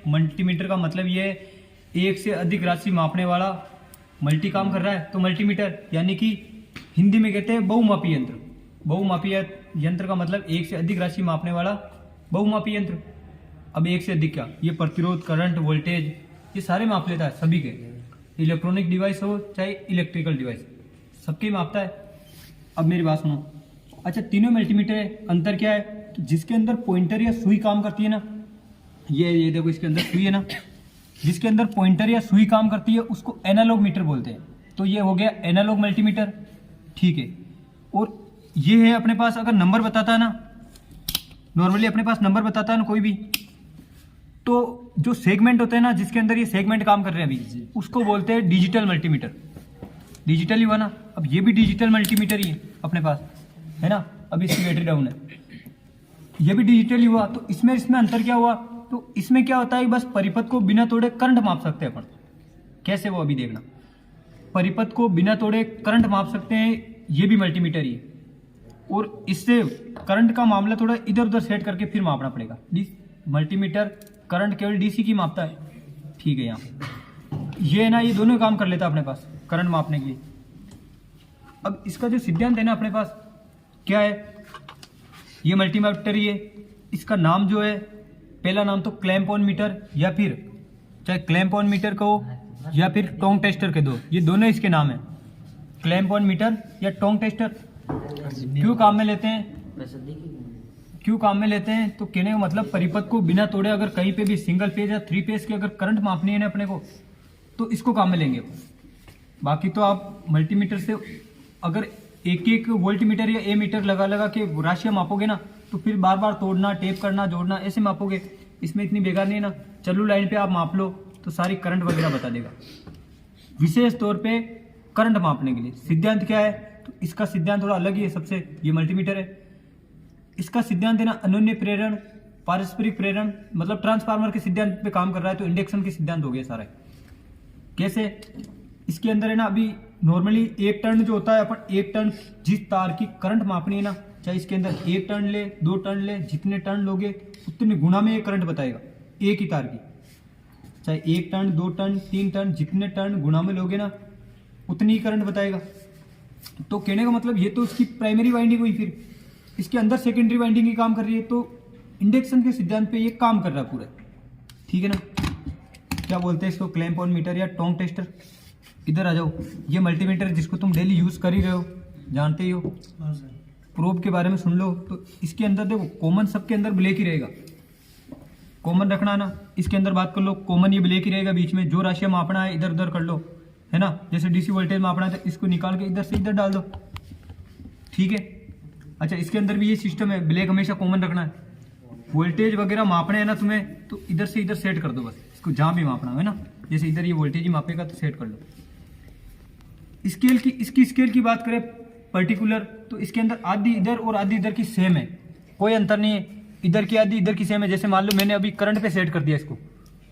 Multimeter का मतलब ये है एक से अधिक राशि मापने वाला मल्टी काम कर रहा है तो मल्टीमीटर, यानी कि हिंदी में कहते हैं बहुमापी यंत्र। बहुमापी यंत्र का मतलब एक से अधिक राशि मापने वाला बहुमापी यंत्र। अब एक से अधिक क्या, ये प्रतिरोध, करंट, वोल्टेज, ये सारे माप लेता है, सभी के, इलेक्ट्रॉनिक डिवाइस हो चाहे इलेक्ट्रिकल डिवाइस, सबके मापता है। अब मेरी बात सुनो, अच्छा तीनों मल्टीमीटर है, अंतर क्या है कि जिसके अंदर पॉइंटर या सुई काम करती है ना, ये देखो इसके अंदर सुई है ना, जिसके अंदर पॉइंटर या सुई काम करती है उसको एनालॉग मीटर बोलते हैं। तो ये हो गया एनालॉग मल्टीमीटर, ठीक है। और ये है अपने पास, अगर नंबर बताता है ना, नॉर्मली अपने पास नंबर बताता है ना कोई भी, तो जो सेगमेंट होते हैं ना, जिसके अंदर ये सेगमेंट काम कर रहे हैं अभी, उसको बोलते हैं डिजिटल मल्टीमीटर। डिजिटल ही हुआ ना, अब ये भी डिजिटल मल्टीमीटर ही है अपने पास, है ना। अभी इसकी बैटरी डाउन है, ये भी डिजिटल ही हुआ। तो इसमें अंतर क्या हुआ, तो इसमें क्या होता है, बस परिपथ को बिना तोड़े करंट माप सकते हैं अपन। कैसे, वो अभी देखना। परिपथ को बिना तोड़े करंट माप सकते हैं, ये भी मल्टीमीटर ही है। और इससे करंट का मामला थोड़ा इधर उधर सेट करके फिर मापना पड़ेगा। मल्टीमीटर करंट केवल डीसी की मापता है, ठीक है। यहाँ ये है ना, ये दोनों काम कर लेता है अपने पास करंट मापने के लिए। अब इसका जो सिद्धांत है ना अपने पास क्या है, ये मल्टीमीटर ही है। इसका नाम जो है, पहला नाम तो क्लैंप ऑन मीटर, या फिर चाहे क्लैंप ऑन मीटर कहो या फिर टोंग टेस्टर के दो, ये दोनों इसके नाम है, क्लैंप ऑन मीटर या टोंग टेस्टर। क्यों काम में लेते हैं, क्यों काम में लेते हैं, तो कहने का मतलब परिपथ को बिना तोड़े अगर कहीं पे भी सिंगल फेज या 3 फेज की अगर करंट मापनी है ना अपने को, तो इसको काम में लेंगे। बाकी तो आप मल्टीमीटर से अगर एक वोल्टमीटर या ए मीटर लगा के राशियां मापोगे ना, तो फिर बार बार तोड़ना, टेप करना, जोड़ना, ऐसे मापोगे। इसमें इतनी बेकार नहीं है ना, चालू लाइन पे आप माप लो तो सारी करंट वगैरह बता देगा। विशेष तौर पे करंट मापने के लिए सिद्धांत क्या है, तो इसका सिद्धांत थोड़ा अलग ही है सबसे। ये मल्टीमीटर है, इसका सिद्धांत है ना अनन्य प्रेरण, पारस्परिक प्रेरण, मतलब ट्रांसफार्मर के सिद्धांत पे काम कर रहा है। तो इंडक्शन के सिद्धांत हो गया सारा। कैसे, इसके अंदर है ना, अभी नॉर्मली एक टर्न जो होता है, अपन एक टर्न जिस तार की करंट मापनी है ना, चाहे इसके अंदर 1 टर्न ले, 2 टर्न ले, जितने टर्न लोगे उतने गुना में ये करंट बताएगा एक ही तार की। चाहे 1 टर्न, 2 टर्न, 3 टर्न, जितने टर्न गुना में लोगे ना उतनी ही करंट बताएगा। तो कहने का मतलब ये तो इसकी प्राइमरी वाइंडिंग हुई, फिर इसके अंदर सेकेंडरी वाइंडिंग ही काम कर रही है। तो इंडक्शन के सिद्धांत पे ये काम कर रहा है पूरा, ठीक है ना। क्या बोलते हैं इसको, क्लैंप ऑन मीटर या टोंग टेस्टर। इधर आ जाओ, ये मल्टीमीटर जिसको तुम डेली यूज कर ही रहे हो, जानते ही हो, प्रोब के बारे में सुन लो। तो इसके अंदर देखो, कॉमन सबके अंदर ब्लैक ही रहेगा, कॉमन रखना ना। इसके अंदर बात कर लो, कॉमन ये ब्लैक ही रहेगा, बीच में जो राशियां मापना है इधर उधर कर लो, है ना। जैसे डीसी वोल्टेज मापना है तो इसको निकाल के इधर से इधर डाल दो, ठीक है। अच्छा, इसके अंदर भी ये सिस्टम है, ब्लैक हमेशा कॉमन रखना है। वोल्टेज वगैरह मापने हैं ना तुम्हें, तो इधर से इधर सेट कर दो बस, इसको जहां भी मापना है ना। जैसे इधर ये वोल्टेज ही मापेगा तो सेट कर लो। स्केल की, इसकी स्केल की बात करें पर्टिकुलर, तो इसके अंदर आधी इधर और आधी इधर की सेम है, कोई अंतर नहीं है। इधर की आधी इधर की सेम है। जैसे मान लो मैंने अभी करंट पे सेट कर दिया इसको,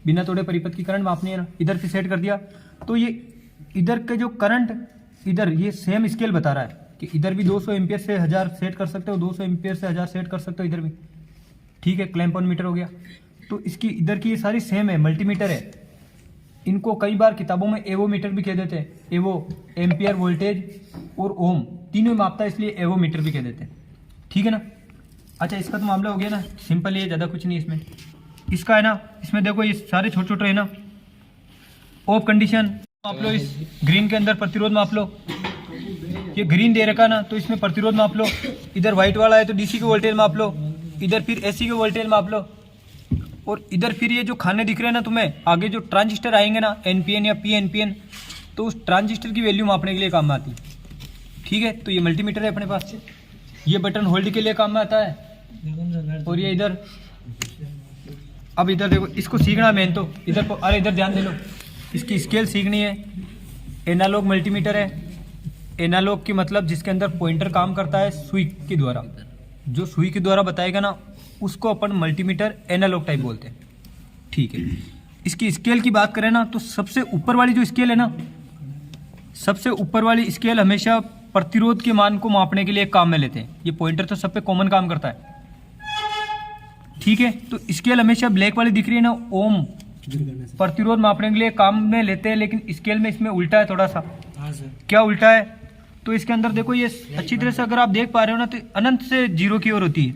बिना तोड़े परिपथ की करंट मापनी है ना, इधर से सेट कर दिया, तो ये इधर के जो करंट इधर ये सेम स्केल बता रहा है कि इधर भी 200 एम्पियर से 1000 सेट कर सकते हो, 200 एम्पियर से 1000 सेट कर सकते हो इधर भी, ठीक है। क्लैंप ऑन मीटर हो गया। तो इसकी इधर की ये सारी सेम है, मल्टीमीटर है। इनको कई बार किताबों में एवो मीटर भी कह देते हैं। एवो एम्पियर, वोल्टेज और ओम तीनों मापता है, इसलिए एवो मीटर भी कह देते हैं, ठीक है ना। अच्छा, इसका तो मामला हो गया ना, सिंपल ही है, ज़्यादा कुछ नहीं इसमें। इसका है ना, इसमें देखो ये सारे छोटे छोटे है ना, ऑफ कंडीशन माप लो, इस ग्रीन के अंदर प्रतिरोध माप लो। ये ग्रीन दे रखा ना, तो इसमें प्रतिरोध माप लो। इधर व्हाइट वाला है तो डीसी के वोल्टेज माप लो, इधर फिर एसी के वोल्टेज माप लो। और इधर फिर ये जो खाने दिख रहे हैं ना तुम्हें, आगे जो ट्रांजिस्टर आएंगे ना, एनपीएन या पीएनपीएन, तो उस ट्रांजिस्टर की वैल्यू मापने के लिए काम में आती है, ठीक है। तो ये मल्टीमीटर है अपने पास। ये बटन होल्ड के लिए काम में आता है। और ये इधर, अब इधर देखो, इसको सीखना मेन तो इधर को, अरे इधर ध्यान दे लो, इसकी स्केल सीखनी है। एनालॉग मल्टीमीटर है। एनालॉग की मतलब जिसके अंदर पॉइंटर काम करता है सुई के द्वारा, जो सुई के द्वारा बताएगा ना उसको अपन मल्टीमीटर एनालॉग टाइप बोलते हैं, ठीक है। इसकी स्केल की बात करें ना, तो सबसे ऊपर वाली जो स्केल है ना, सबसे ऊपर वाली स्केल हमेशा प्रतिरोध के मान को मापने के लिए काम में लेते हैं। ये पॉइंटर तो सब पे कॉमन काम करता है, ठीक है। तो स्केल हमेशा ब्लैक वाली दिख रही है ना, ओम प्रतिरोध मापने के लिए काम में लेते हैं, लेकिन स्केल में इसमें उल्टा है थोड़ा सा। क्या उल्टा है? तो इसके अंदर देखो ये अच्छी तरह से अगर आप देख पा रहे हो ना, तो अनंत से जीरो की ओर होती है,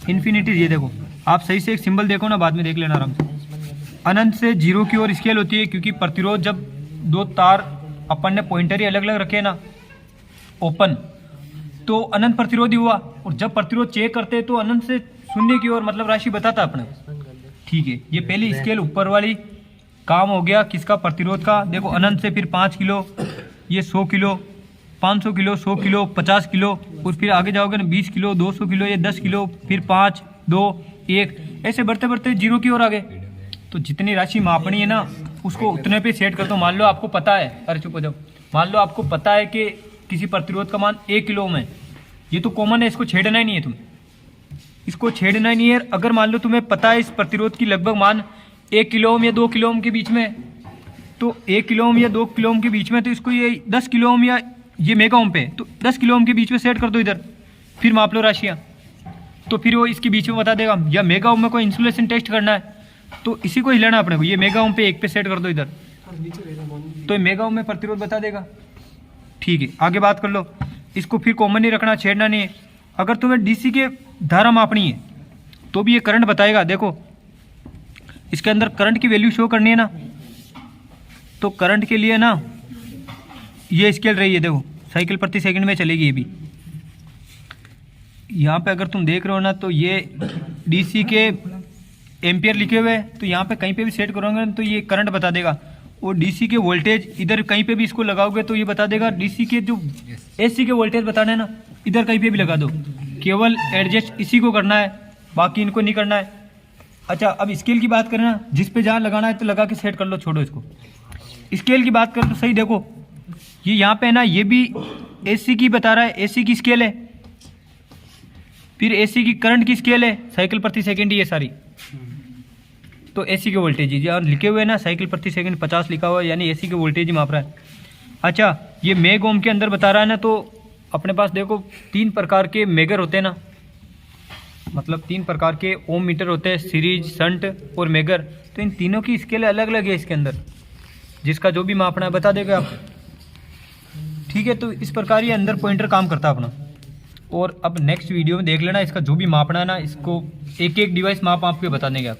इन्फिनिटी। ये देखो आप सही से एक सिंबल देखो ना, बाद में देख लेना आराम से। अनंत से जीरो की ओर स्केल होती है, क्योंकि प्रतिरोध जब दो तार अपन ने पॉइंटर ही अलग अलग रखे ना ओपन, तो अनंत प्रतिरोध ही हुआ। और जब प्रतिरोध चेक करते हैं तो अनंत से शून्य की ओर मतलब राशि बताता अपने। ठीक है, ये पहली स्केल ऊपर वाली काम हो गया किसका? प्रतिरोध का। देखो अनंत से फिर 5 किलो, ये 100 किलो, 500 किलो, 100 किलो, 50 किलो, और फिर आगे जाओगे ना 20 किलो, 200 किलो, ये 10 किलो, फिर 5, 2, 1, ऐसे बढ़ते बढ़ते जीरो की ओर आ गए। तो जितनी राशि मापनी है ना उसको उतने पे सेट कर दो। मान लो आपको पता है, अरे चुप हो जाओ, मान लो आपको पता है कि किसी प्रतिरोध का मान 1 किलो ओम है, ये तो कॉमन है, इसको छेड़ना ही नहीं है तुम्हें, इसको छेड़ना ही नहीं है। अगर मान लो तुम्हें पता है इस प्रतिरोध की लगभग मान 1 किलो ओम या 2 किलो ओम के बीच में, तो 1 किलो ओम या 2 किलो ओम के बीच में, तो इसको ये 10 किलो ओम या ये मेगा ओम पे, तो 10 किलो ओम के बीच में सेट कर दो इधर, फिर माप लो राशियाँ, तो फिर वो इसके बीच में बता देगा। या मेगा ओम में कोई इंसुलेशन टेस्ट करना है तो इसी को हिलाना अपने को, ये मेगा ओम पे 1 पे सेट कर दो इधर, तो ये मेगा ओम में प्रतिरोध बता देगा। ठीक है, आगे बात कर लो। इसको फिर कॉमन नहीं रखना, छेड़ना नहीं है। अगर तुम्हें डीसी के धारा मापनी है तो भी ये करंट बताएगा। देखो इसके अंदर करंट की वैल्यू शो करनी है ना, तो करंट के लिए ना ये स्केल रही है, देखो साइकिल प्रति सेकंड में चलेगी ये भी। यहाँ पे अगर तुम देख रहे हो ना, तो ये डीसी के एम्पियर लिखे हुए हैं, तो यहाँ पे कहीं पे भी सेट करोगे तो ये करंट बता देगा। और डीसी के वोल्टेज इधर कहीं पे भी इसको लगाओगे तो ये बता देगा। डीसी के जो एसी के वोल्टेज बताना है ना, इधर कहीं पे भी लगा दो, केवल एडजस्ट इसी को करना है, बाकी इनको नहीं करना है। अच्छा, अब स्केल की बात करें ना, जिस पे जहाँ लगाना है तो लगा के सेट कर लो, छोड़ो इसको। स्केल की बात करें तो सही देखो, ये यहाँ पे है ना, ये भी एसी की बता रहा है, एसी की स्केल है, फिर एसी की करंट की स्केल है, साइकिल प्रति सेकंड ये सारी, तो एसी के वोल्टेज यहाँ लिखे हुए हैं ना, साइकिल प्रति सेकंड 50 लिखा हुआ है, यानी एसी के वोल्टेज ही माप रहा है। अच्छा, ये मेग ओम के अंदर बता रहा है ना, तो अपने पास देखो 3 प्रकार के मेगर होते हैं ना, मतलब 3 प्रकार के ओम मीटर होते हैं, सीरीज, शंट और मेगर। तो इन तीनों की स्केल अलग अलग है इसके अंदर, जिसका जो भी मापना है बता देगा आप। ठीक है, तो इस प्रकार ये अंदर पॉइंटर काम करता है अपना। और अब नेक्स्ट वीडियो में देख लेना, इसका जो भी मापना है ना, इसको एक एक डिवाइस माप के बता देंगे आप।